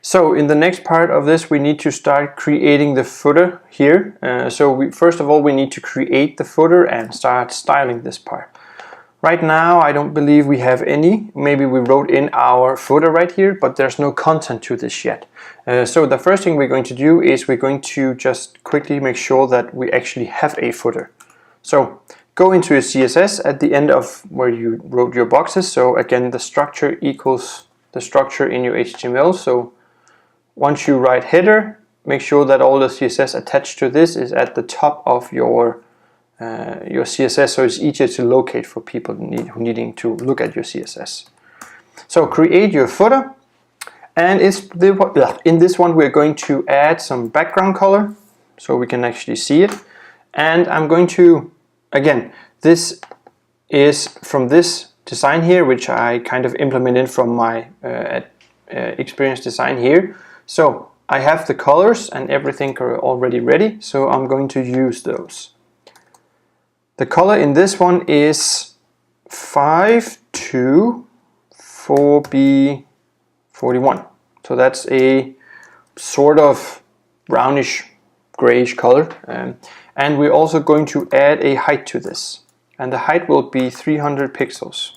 So in the next part of this, we need to start creating the footer here. First of all, we need to create the footer and start styling this part. Right now, I don't believe we have any. Maybe we wrote in our footer right here, but there's no content to this yet. So the first thing we're going to do is we're going to just quickly make sure that we actually have a footer. So go into your CSS at the end of where you wrote your boxes. So again, the structure equals the structure in your HTML. So once you write header, make sure that all the CSS attached to this is at the top of your CSS, so it's easier to locate for people who needing to look at your CSS. So create your footer, and in this one we're going to add some background color so we can actually see it. And I'm going to, again, this is from this design here, which I kind of implemented from my experience design here. So I have the colors and everything already ready, so I'm going to use those. The color in this one is 524B41. So that's a sort of brownish grayish color. And we're also going to add a height to this. And the height will be 300 pixels.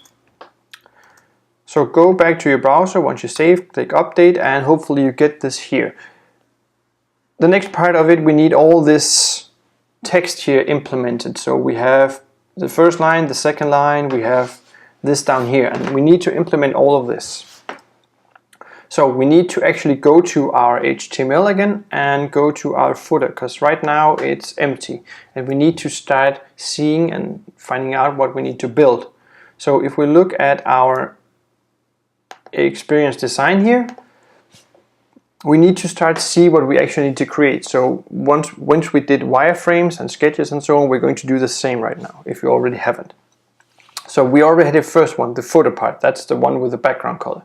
So go back to your browser once you save, click update, and hopefully you get this here. The next part of it, we need all this text here implemented. So we have the first line, the second line, we have this down here, and we need to implement all of this. So we need to actually go to our HTML again and go to our footer, because right now it's empty and we need to start seeing and finding out what we need to build. So if we look at our experience design here, we need to start see what we actually need to create. So once we did wireframes and sketches and so on, we're going to do the same right now if you already haven't. So we already had the first one, the footer part. That's the one with the background color.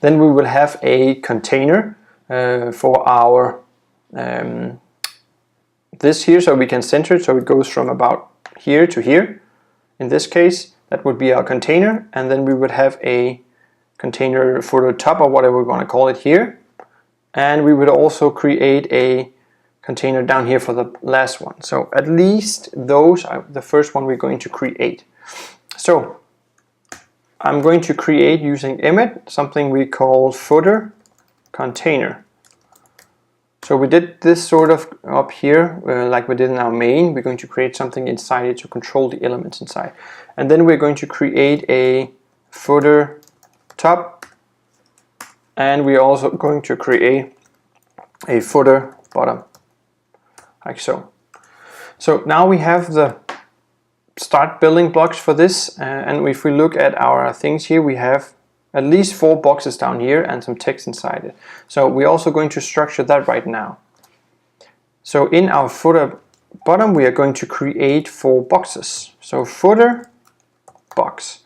Then we will have a container for our this here, so we can center it so it goes from about here to here. In this case, that would be our container, and then we would have a container footer top or whatever we're going to call it here. And we would also create a container down here for the last one. So at least those are the first one we're going to create. So I'm going to create using Emmet something we call footer container. So we did this sort of up here like we did in our main. We're going to create something inside it to control the elements inside. And then we're going to create a footer top, and we're also going to create a footer bottom, like so. So now we have the start building blocks for this, and if we look at our things here, we have at least 4 boxes down here and some text inside it. So we're also going to structure that right now. So in our footer bottom, we are going to create 4 boxes. So footer box.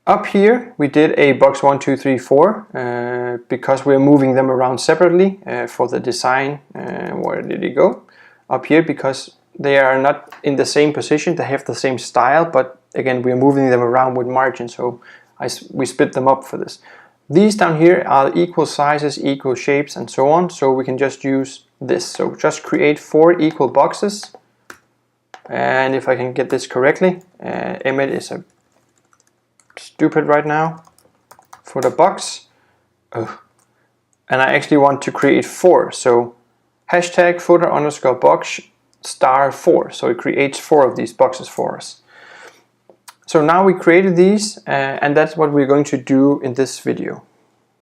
Up here we did a box 1, 2, 3, 4 because we're moving them around separately for the design. Where did it go? Up here, because they are not in the same position, they have the same style, but again we're moving them around with margin, so we split them up for this. These down here are equal sizes, equal shapes and so on, so we can just use this. So just create 4 equal boxes, and if I can get this correctly, Emmet is a stupid right now for the box. And I actually want to create 4, so hashtag footer underscore box star 4, so it creates 4 of these boxes for us. So now we created these, and that's what we're going to do in this video.